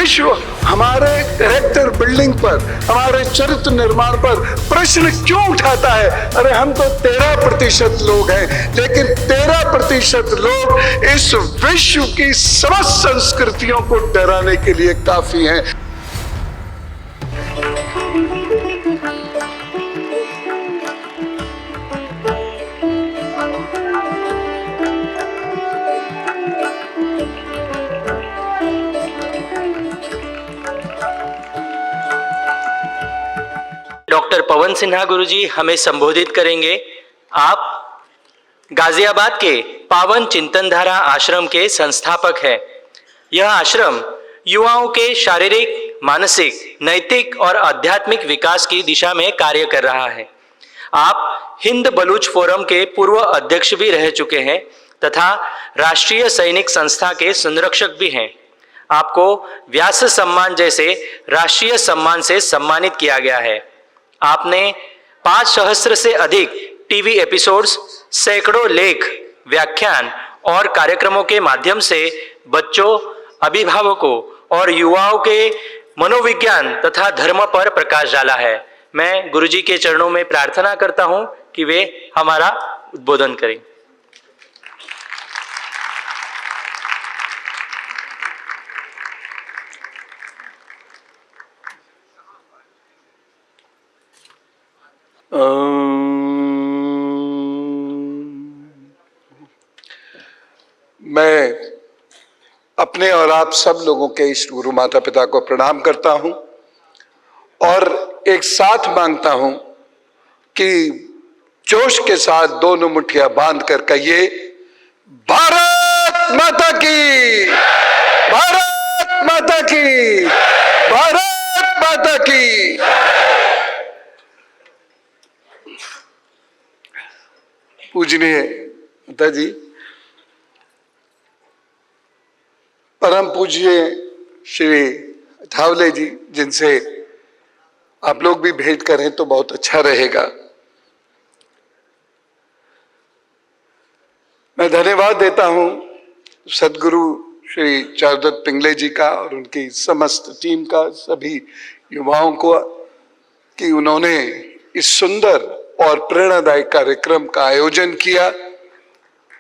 विश्व हमारे character building पर, हमारे चरित्र निर्माण पर प्रश्न क्यों उठाता है? अरे हम तो 13% लोग हैं, लेकिन 13% लोग इस विश्व की समस्त संस्कृतियों को डराने के लिए काफी हैं। डॉक्टर पवन सिन्हा गुरुजी हमें संबोधित करेंगे। आप गाजियाबाद के पावन चिंतनधारा आश्रम के संस्थापक हैं। यह आश्रम युवाओं के शारीरिक, मानसिक, नैतिक और आध्यात्मिक विकास की दिशा में कार्य कर रहा है। आप हिंद बलूच फोरम के पूर्व अध्यक्ष भी रह चुके हैं तथा राष्ट्रीय सैनिक संस्था के संरक्षक भी हैं। आपको व्यास सम्मान जैसे राष्ट्रीय सम्मान से सम्मानित किया गया है। आपने 5 सहस्त्र से अधिक टीवी एपिसोड्स, सैकड़ों लेख, व्याख्यान और कार्यक्रमों के माध्यम से बच्चों, अभिभावकों और युवाओं के मनोविज्ञान तथा धर्म पर प्रकाश डाला है। मैं गुरुजी के चरणों में प्रार्थना करता हूं कि वे हमारा उद्बोधन करें। मैं अपने और आप सब लोगों के इष्ट गुरु माता पिता को प्रणाम करता हूं और एक साथ मांगता हूं कि जोश के साथ दोनों मुट्ठियां बांध कर कहिए, भारत माता की, भारत माता की, भारत माता की। पूजनीय माता जी, परम पूज्य श्री थावले जी, जिनसे आप लोग भी भेंट करें तो बहुत अच्छा रहेगा। मैं धन्यवाद देता हूं सदगुरु श्री चारुदत्त पिंगले जी का और उनकी समस्त टीम का, सभी युवाओं को, कि उन्होंने इस सुंदर और प्रेरणादायक कार्यक्रम का आयोजन किया।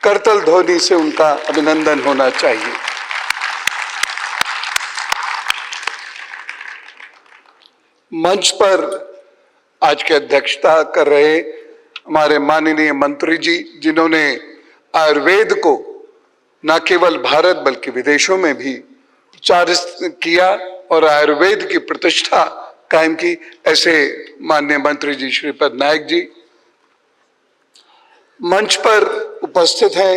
करतल ध्वनि से उनका अभिनंदन होना चाहिए। मंच पर आज की अध्यक्षता कर रहे हमारे माननीय मंत्री जी, जिन्होंने आयुर्वेद को न केवल भारत बल्कि विदेशों में भी प्रचारित किया और आयुर्वेद की प्रतिष्ठा कायम की, ऐसे माननीय मंत्री जी श्रीपद नायक जी। मंच पर उपस्थित हैं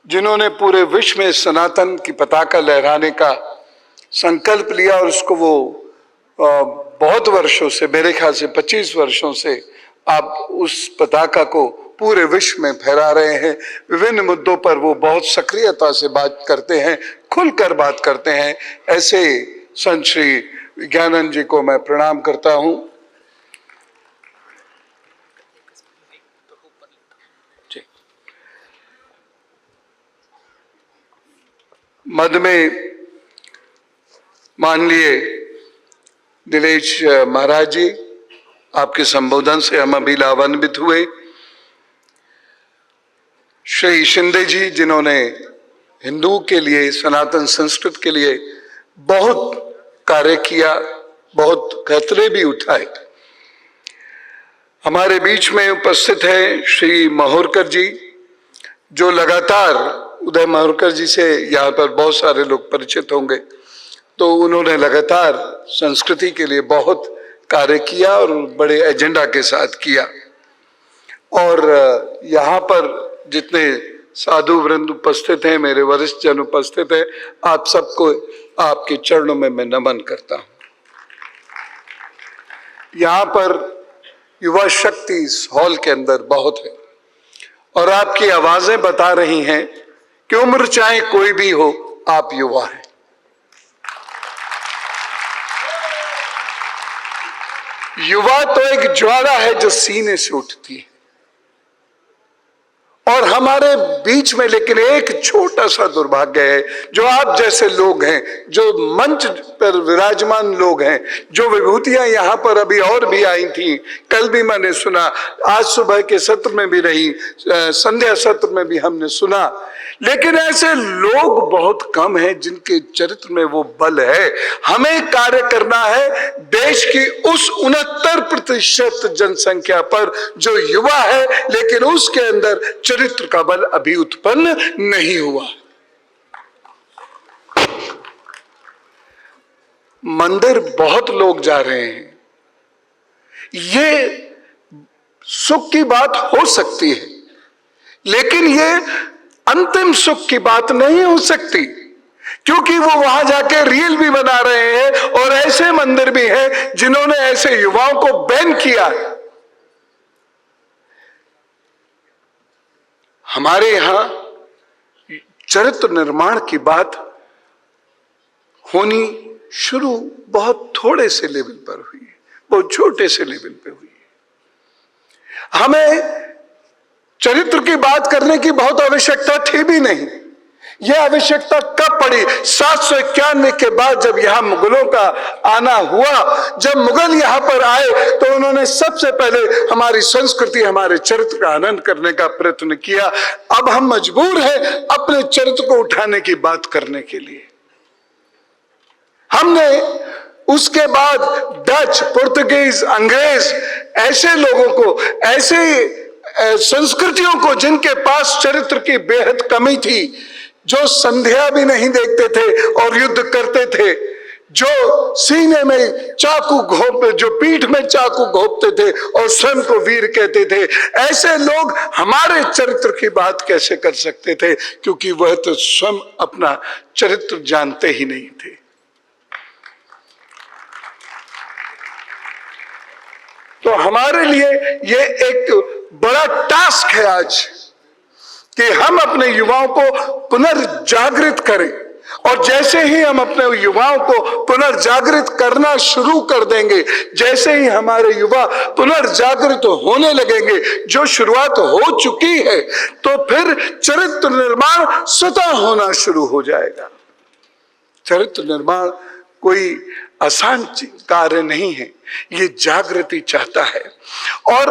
जिन्होंने पूरे विश्व में सनातन की पताका लहराने का संकल्प लिया और उसको वो बहुत वर्षों से, मेरे ख्याल से 25 वर्षों से आप उस पताका को पूरे विश्व में फहरा रहे हैं। विभिन्न मुद्दों पर वो बहुत सक्रियता से बात करते हैं, खुलकर बात करते हैं। ऐसे संत श्री विज्ञानंद जी को मैं प्रणाम करता हूं। मध्य में माननीय दिलेश महाराज जी, आपके संबोधन से हम अभी लाभान्वित हुए। श्री शिंदे जी, जिन्होंने हिंदू के लिए, सनातन संस्कृत के लिए बहुत कार्य किया, बहुत खतरे भी उठाए। हमारे बीच में उपस्थित है श्री माहूरकर जी, जो लगातार, उदय माहूरकर जी से यहाँ पर बहुत सारे लोग परिचित होंगे, तो उन्होंने लगातार संस्कृति के लिए बहुत कार्य किया और बड़े एजेंडा के साथ किया। और यहाँ पर जितने साधु वृंद उपस्थित हैं, मेरे वरिष्ठ जन उपस्थित हैं, आप सबको आपके चरणों में मैं नमन करता हूँ। यहाँ पर युवा शक्ति इस हॉल के अंदर बहुत है और आपकी आवाजें बता रही हैं कि उम्र चाहे कोई भी हो, आप युवा हैं। युवा तो एक ज्वाला है जो सीने से उठती है और हमारे बीच में लेकिन एक छोटा सा दुर्भाग्य है, जो आप जैसे लोग हैं, जो मंच पर विराजमान लोग हैं, जो विभूतियां यहाँ पर अभी और भी आई थी, कल भी मैंने सुना, आज सुबह के सत्र में भी रही, संध्या सत्र में भी हमने सुना, लेकिन ऐसे लोग बहुत कम हैं जिनके चरित्र में वो बल है। हमें कार्य करना है देश की उस 69% जनसंख्या पर जो युवा है, लेकिन उसके अंदर चरित्र का बल अभी उत्पन्न नहीं हुआ। मंदिर बहुत लोग जा रहे हैं, ये सुख की बात हो सकती है, लेकिन ये अंतिम सुख की बात नहीं हो सकती, क्योंकि वो वहां जाके रील भी बना रहे हैं और ऐसे मंदिर भी हैं जिन्होंने ऐसे युवाओं को बैन किया। हमारे यहां चरित्र निर्माण की बात होनी शुरू बहुत थोड़े से लेवल पर हुई है, बहुत छोटे से लेवल पे हुई है। हमें चरित्र की बात करने की बहुत आवश्यकता थी भी नहीं। यह आवश्यकता कब पड़ी? 791 के बाद जब यहां मुगलों का आना हुआ, जब मुगल यहां पर आए तो उन्होंने सबसे पहले हमारी संस्कृति, हमारे चरित्र का आनंद करने का प्रयत्न किया। अब हम मजबूर हैं अपने चरित्र को उठाने की बात करने के लिए। हमने उसके बाद डच, पुर्तगीज, अंग्रेज, ऐसे लोगों को, ऐसे संस्कृतियों को जिनके पास चरित्र की बेहद कमी थी, जो संध्या भी नहीं देखते थे और युद्ध करते थे, जो सीने में चाकू घोंपते, जो पीठ में चाकू घोंपते थे और स्वयं को वीर कहते थे, ऐसे लोग हमारे चरित्र की बात कैसे कर सकते थे? क्योंकि वह तो स्वयं अपना चरित्र जानते ही नहीं थे। तो हमारे लिए ये एक बड़ा टास्क है आज कि हम अपने युवाओं को पुनर्जागृत करें, और जैसे ही हम अपने युवाओं को पुनर्जागृत करना शुरू कर देंगे, जैसे ही हमारे युवा पुनर्जागृत होने लगेंगे, जो शुरुआत हो चुकी है, तो फिर चरित्र निर्माण स्वतः होना शुरू हो जाएगा। चरित्र निर्माण कोई आसान कार्य नहीं है, ये जागृति चाहता है। और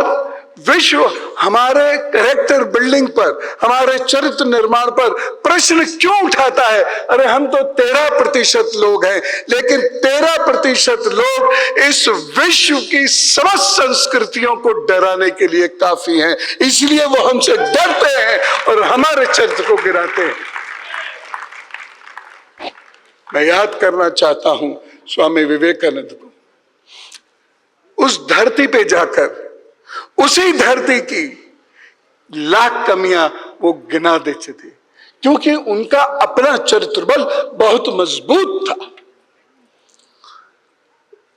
विश्व हमारे कैरेक्टर बिल्डिंग पर, हमारे चरित्र निर्माण पर प्रश्न क्यों उठाता है? अरे हम तो 13% लोग हैं, लेकिन 13% लोग इस विश्व की समस्त संस्कृतियों को डराने के लिए काफी हैं, इसलिए वो हमसे डरते हैं और हमारे चरित्र को गिराते हैं। मैं याद करना चाहता हूं स्वामी विवेकानंद को। उस धरती पे जाकर उसी धरती की लाख कमियां वो गिना देते थे, क्योंकि उनका अपना चरित्र बल बहुत मजबूत था।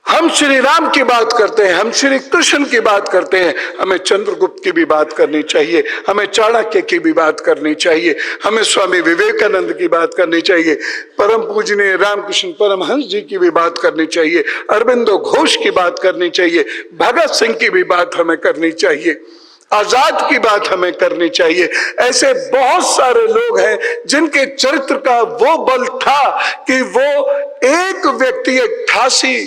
हम श्री राम की बात करते हैं, हम श्री कृष्ण की बात करते हैं, हमें चंद्रगुप्त की भी बात करनी चाहिए, हमें चाणक्य की भी बात करनी चाहिए, हमें स्वामी विवेकानंद की बात करनी चाहिए, परम पूजनीय रामकृष्ण परमहंस जी की भी बात करनी चाहिए, अरविंदो घोष की बात करनी चाहिए, भगत सिंह की भी बात हमें करनी चाहिए, आजाद की बात हमें करनी चाहिए। ऐसे बहुत सारे लोग हैं जिनके चरित्र का वो बल था कि वो एक व्यक्ति 88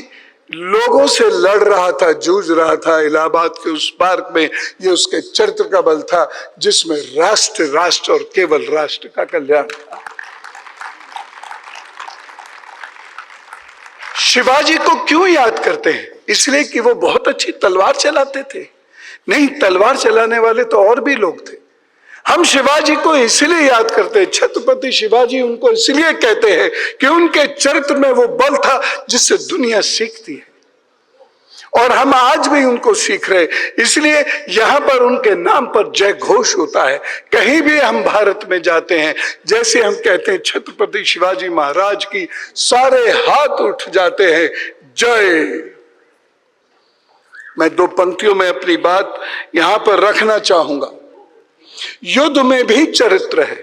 लोगों से लड़ रहा था, जूझ रहा था इलाहाबाद के उस पार्क में। ये उसके चरित्र का बल था, जिसमें राष्ट्र, राष्ट्र और केवल राष्ट्र का कल्याण था। शिवाजी को क्यों याद करते हैं? इसलिए कि वो बहुत अच्छी तलवार चलाते थे? नहीं, तलवार चलाने वाले तो और भी लोग थे। हम शिवाजी को इसलिए याद करते हैं, छत्रपति शिवाजी उनको इसलिए कहते हैं कि उनके चरित्र में वो बल था जिससे दुनिया सीखती है, और हम आज भी उनको सीख रहे, इसलिए यहां पर उनके नाम पर जय घोष होता है। कहीं भी हम भारत में जाते हैं, जैसे हम कहते हैं छत्रपति शिवाजी महाराज की, सारे हाथ उठ जाते हैं, जय। मैं 2 पंक्तियों में अपनी बात यहां पर रखना चाहूंगा। युद्ध में भी चरित्र है।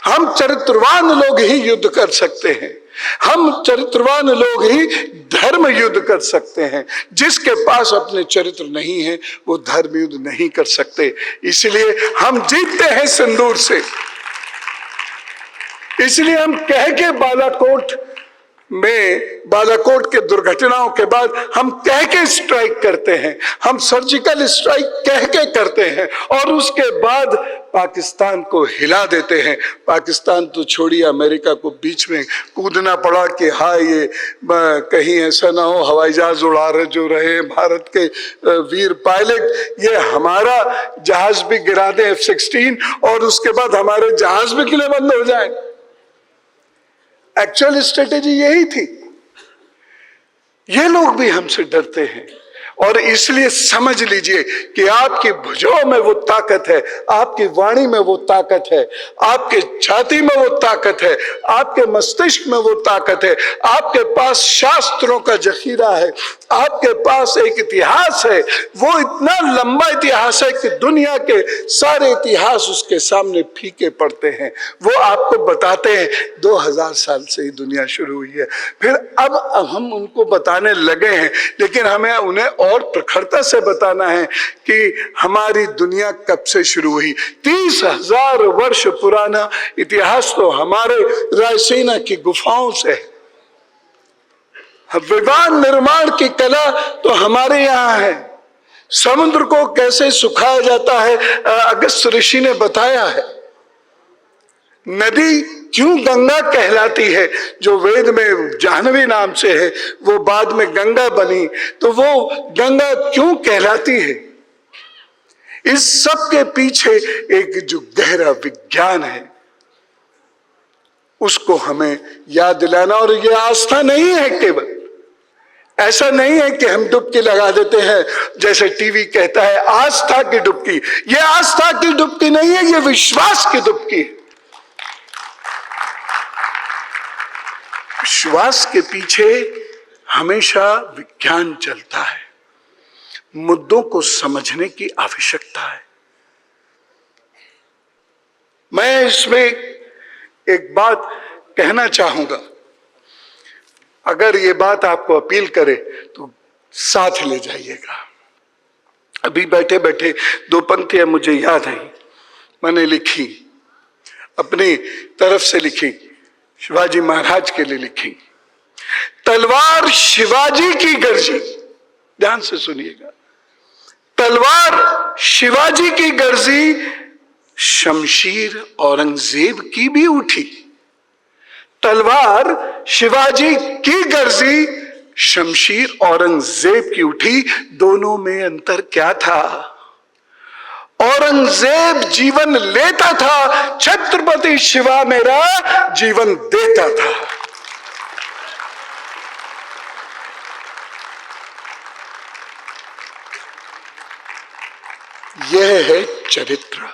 हम चरित्रवान लोग ही युद्ध कर सकते हैं, हम चरित्रवान लोग ही धर्म युद्ध कर सकते हैं। जिसके पास अपने चरित्र नहीं है वो धर्म युद्ध नहीं कर सकते। इसलिए हम जीतते हैं सिंदूर से। इसलिए हम कह के बालाकोट में बालाकोट के दुर्घटनाओं के बाद हम कह के स्ट्राइक करते हैं, हम सर्जिकल स्ट्राइक कह के करते हैं और उसके बाद पाकिस्तान को हिला देते हैं। पाकिस्तान तो छोड़िए, अमेरिका को बीच में कूदना पड़ा कि हाँ ये कहीं ऐसा ना हो हवाई जहाज उड़ा रहे जो रहे भारत के वीर पायलट, ये हमारा जहाज भी गिरा दे F-16 और उसके बाद हमारे जहाज भी किले बंद हो जाए। एक्चुअल स्ट्रेटेजी यही थी। ये लोग भी हमसे डरते हैं और इसलिए समझ लीजिए कि आपकी भुजाओं में वो ताकत है, आपकी वाणी में वो ताकत है, आपके छाती में वो ताकत है, आपके मस्तिष्क में वो ताकत है, आपके पास शास्त्रों का जखीरा है, आपके पास एक इतिहास है, वो इतना लंबा इतिहास है कि दुनिया के सारे इतिहास उसके सामने फीके पड़ते हैं। वो आपको बताते हैं 2000 साल से ही दुनिया शुरू हुई है, फिर अब हम उनको बताने लगे हैं, लेकिन हमें उन्हें और प्रखरता से बताना है कि हमारी दुनिया कब से शुरू हुई। 30,000 वर्ष पुराना इतिहास तो हमारे रायसीना की गुफाओं से है। विमान निर्माण की कला तो हमारे यहाँ है। समुद्र को कैसे सुखाया जाता है अगस्त ऋषि ने बताया है। नदी क्यों गंगा कहलाती है, जो वेद में जाह्नवी नाम से है, वो बाद में गंगा बनी, तो वो गंगा क्यों कहलाती है। इस सब के पीछे एक जो गहरा विज्ञान है उसको हमें याद दिलाना। और ये आस्था नहीं है, केवल ऐसा नहीं है कि हम डुबकी लगा देते हैं जैसे टीवी कहता है आस्था की डुबकी। ये आस्था की डुबकी नहीं है, ये विश्वास की डुबकी है। विश्वास के पीछे हमेशा विज्ञान चलता है, मुद्दों को समझने की आवश्यकता है। मैं इसमें एक बात कहना चाहूंगा, अगर ये बात आपको अपील करे तो साथ ले जाइएगा। अभी बैठे बैठे 2 पंक्तियां मुझे याद आई, मैंने लिखी, अपनी तरफ से लिखी, शिवाजी महाराज के लिए लिखी। तलवार शिवाजी की गरजी, ध्यान से सुनिएगा, तलवार शिवाजी की गरजी, शमशीर औरंगजेब की भी उठी। तलवार शिवाजी की गरजी, शमशीर औरंगजेब की उठी। दोनों में अंतर क्या था? औरंगजेब जीवन लेता था, छत्रपति शिवा मेरा जीवन देता था। यह है चरित्र।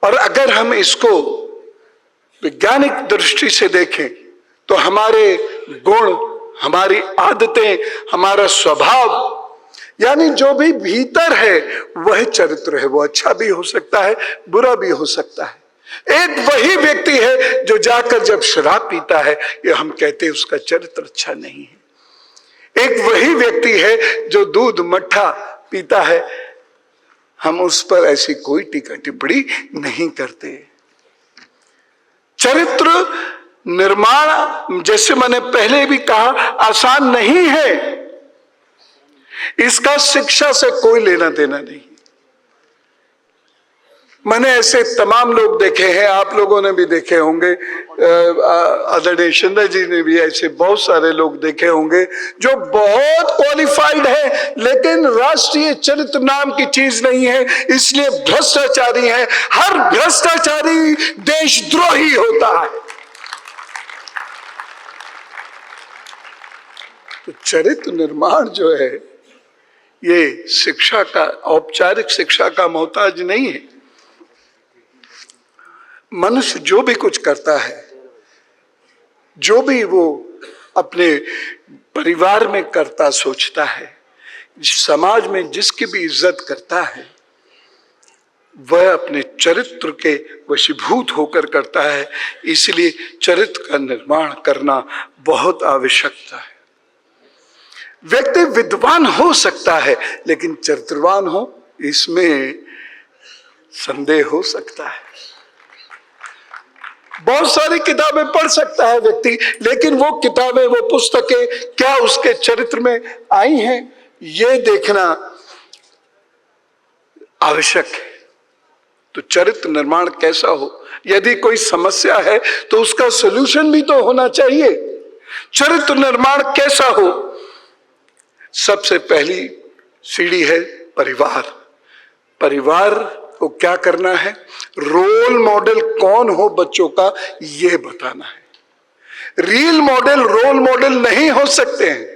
और अगर हम इसको वैज्ञानिक दृष्टि से देखें तो हमारे गुण, हमारी आदतें, हमारा स्वभाव, यानी जो भी भीतर है वह चरित्र है। वो अच्छा भी हो सकता है, बुरा भी हो सकता है। एक वही व्यक्ति है जो जाकर जब शराब पीता है, ये हम कहते हैं उसका चरित्र अच्छा नहीं है। एक वही व्यक्ति है जो दूध मट्ठा पीता है, हम उस पर ऐसी कोई टीका टिप्पणी नहीं करते। चरित्र निर्माण, जैसे मैंने पहले भी कहा, आसान नहीं है। इसका शिक्षा से कोई लेना देना नहीं। मैंने ऐसे तमाम लोग देखे हैं, आप लोगों ने भी देखे होंगे, आदरणीय शिंदे जी ने भी ऐसे बहुत सारे लोग देखे होंगे जो बहुत क्वालिफाइड है, लेकिन राष्ट्रीय चरित्र नाम की चीज नहीं है, इसलिए भ्रष्टाचारी है। हर भ्रष्टाचारी देशद्रोही होता है। तो चरित्र निर्माण जो है ये शिक्षा का, औपचारिक शिक्षा का मोहताज नहीं है। मनुष्य जो भी कुछ करता है, जो भी वो अपने परिवार में करता सोचता है, समाज में जिसकी भी इज्जत करता है, वह अपने चरित्र के वशीभूत होकर करता है। इसलिए चरित्र का निर्माण करना बहुत आवश्यकता है। व्यक्ति विद्वान हो सकता है, लेकिन चरित्रवान हो, इसमें संदेह हो सकता है। बहुत सारी किताबें पढ़ सकता है व्यक्ति, लेकिन वो किताबें, वो पुस्तकें क्या उसके चरित्र में आई हैं, ये देखना आवश्यक है। तो चरित्र निर्माण कैसा हो, यदि कोई समस्या है तो उसका सलूशन भी तो होना चाहिए। चरित्र निर्माण कैसा हो, सबसे पहली सीढ़ी है परिवार। परिवार को क्या करना है, रोल मॉडल कौन हो बच्चों का, यह बताना है। रियल मॉडल रोल मॉडल नहीं हो सकते हैं,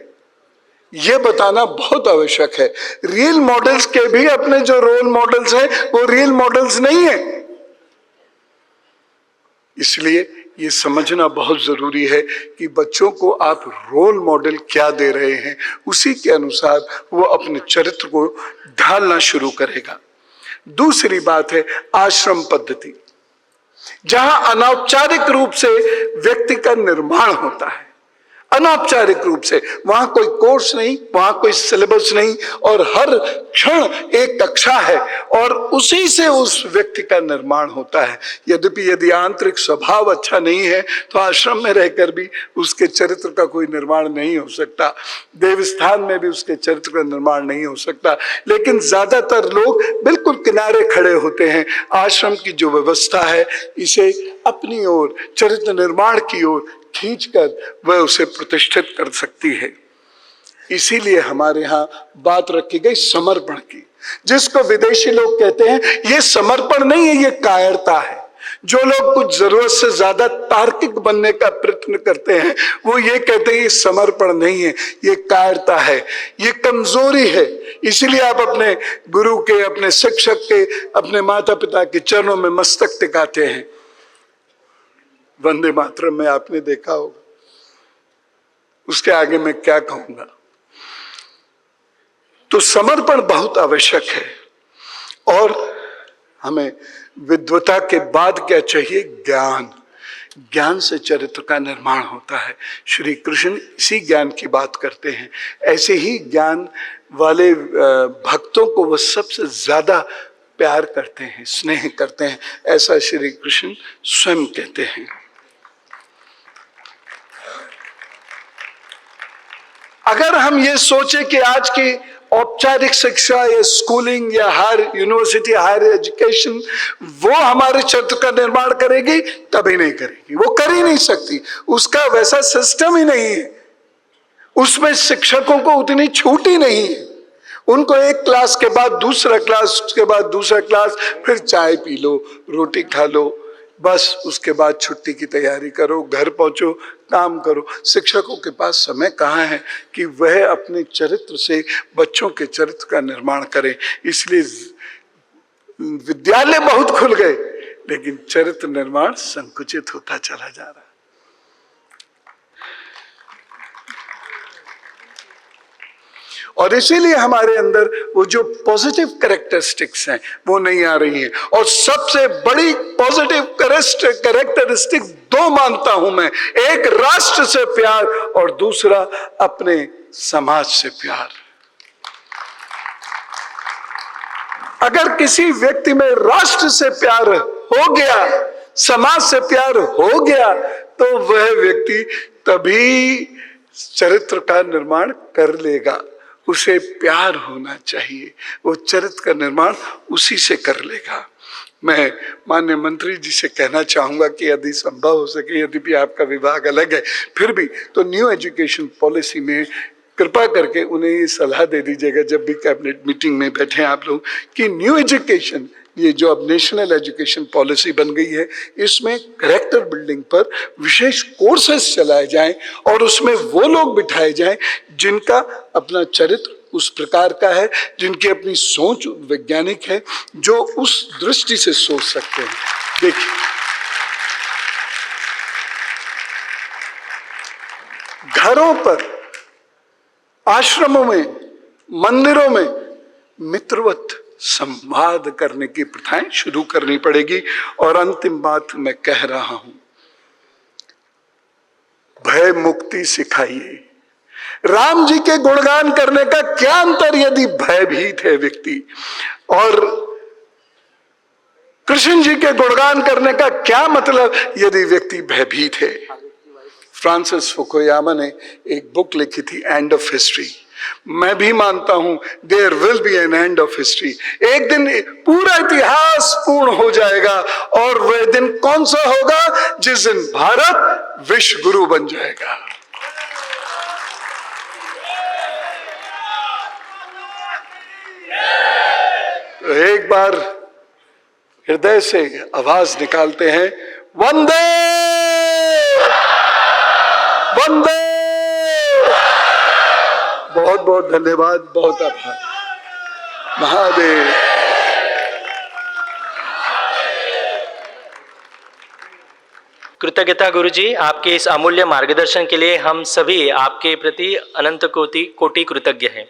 यह बताना बहुत आवश्यक है। रियल मॉडल्स के भी अपने जो रोल मॉडल्स हैं वो रियल मॉडल्स नहीं है। इसलिए ये समझना बहुत जरूरी है कि बच्चों को आप रोल मॉडल क्या दे रहे हैं, उसी के अनुसार वो अपने चरित्र को ढालना शुरू करेगा। दूसरी बात है आश्रम पद्धति, जहां अनौपचारिक रूप से व्यक्ति का निर्माण होता है। अनौपचारिक रूप से, वहां कोई कोर्स नहीं, वहां कोई सिलेबस नहीं, और हर क्षण एक कक्षा है और उसी से उस व्यक्ति का निर्माण होता है। यदि आंतरिक स्वभाव अच्छा नहीं है तो आश्रम में रहकर भी उसके चरित्र का कोई निर्माण नहीं हो सकता, देवस्थान में भी उसके चरित्र का निर्माण नहीं हो सकता। लेकिन ज्यादातर लोग बिल्कुल किनारे खड़े होते हैं। आश्रम की जो व्यवस्था है इसे अपनी ओर, चरित्र निर्माण की ओर खींचकर वह उसे प्रतिष्ठित कर सकती है। इसीलिए हमारे यहाँ बात रखी गई समर्पण की, जिसको विदेशी लोग कहते हैं ये समर्पण नहीं है, ये कायरता है। जो लोग कुछ जरूरत से ज्यादा तार्किक बनने का प्रयत्न करते हैं वो ये कहते हैं ये समर्पण नहीं है, ये कायरता है, ये कमजोरी है। इसीलिए आप अपने गुरु के, अपने शिक्षक के, अपने माता पिता के चरणों में मस्तक टिकाते हैं। वंदे मातरम में आपने देखा होगा, उसके आगे मैं क्या कहूंगा। तो समर्पण बहुत आवश्यक है। और हमें विद्वता के बाद क्या चाहिए, ज्ञान। ज्ञान से चरित्र का निर्माण होता है। श्री कृष्ण इसी ज्ञान की बात करते हैं। ऐसे ही ज्ञान वाले भक्तों को वह सबसे ज्यादा प्यार करते हैं, स्नेह करते हैं, ऐसा श्री कृष्ण स्वयं कहते हैं। अगर हम ये सोचे कि आज की औपचारिक शिक्षा या स्कूलिंग या हायर यूनिवर्सिटी, हायर एजुकेशन वो हमारे चरित्र का निर्माण करेगी, तभी नहीं करेगी, वो कर ही नहीं सकती। उसका वैसा सिस्टम ही नहीं है, उसमें शिक्षकों को उतनी छूट ही नहीं है। उनको एक क्लास के बाद दूसरा क्लास, उसके बाद दूसरा क्लास, फिर चाय पी लो, रोटी खा लो, बस उसके बाद छुट्टी की तैयारी करो, घर पहुंचो, काम करो। शिक्षकों के पास समय कहाँ है कि वह अपने चरित्र से बच्चों के चरित्र का निर्माण करें। इसलिए विद्यालय बहुत खुल गए, लेकिन चरित्र निर्माण संकुचित होता चला जा रहा है। और इसीलिए हमारे अंदर वो जो पॉजिटिव कैरेक्टरिस्टिक्स हैं वो नहीं आ रही हैं। और सबसे बड़ी पॉजिटिव कैरेक्टरिस्टिक दो मानता हूं मैं, एक राष्ट्र से प्यार और दूसरा अपने समाज से प्यार। अगर किसी व्यक्ति में राष्ट्र से प्यार हो गया, समाज से प्यार हो गया, तो वह व्यक्ति तभी चरित्र का निर्माण कर लेगा। उसे प्यार होना चाहिए, वो चरित्र का निर्माण उसी से कर लेगा। मैं माननीय मंत्री जी से कहना चाहूंगा कि यदि संभव हो सके, यदि भी आपका विभाग अलग है फिर भी, तो न्यू एजुकेशन पॉलिसी में कृपा करके उन्हें ये सलाह दे दीजिएगा, जब भी कैबिनेट मीटिंग में बैठे आप लोग, कि न्यू एजुकेशन, ये जो अब नेशनल एजुकेशन पॉलिसी बन गई है, इसमें कैरेक्टर बिल्डिंग पर विशेष कोर्सेस चलाए जाएं और उसमें वो लोग बिठाए जाएं जिनका अपना चरित्र उस प्रकार का है, जिनकी अपनी सोच वैज्ञानिक है, जो उस दृष्टि से सोच सकते हैं। देखिए, घरों पर, आश्रमों में, मंदिरों में मित्रवत संवाद करने की प्रथाएं शुरू करनी पड़ेगी। और अंतिम बात मैं कह रहा हूं, भय मुक्ति सिखाइए। राम जी के गुणगान करने का क्या अंतर यदि भयभीत है व्यक्ति, और कृष्ण जी के गुणगान करने का क्या मतलब यदि व्यक्ति भयभीत है। फ्रांसिस फुकुयामा ने एक बुक लिखी थी, एंड ऑफ हिस्ट्री। मैं भी मानता हूं there will be an end of history. एक दिन पूरा इतिहास पूर्ण हो जाएगा, और वह दिन कौन सा होगा? जिस दिन भारत विश्व गुरु बन जाएगा। तो एक बार हृदय से आवाज निकालते हैं, वंदे वंदे। बहुत बहुत धन्यवाद, बहुत आभार। महादेव। कृतज्ञता गुरुजी, आपके इस अमूल्य मार्गदर्शन के लिए हम सभी आपके प्रति अनंत कोटि कृतज्ञ हैं।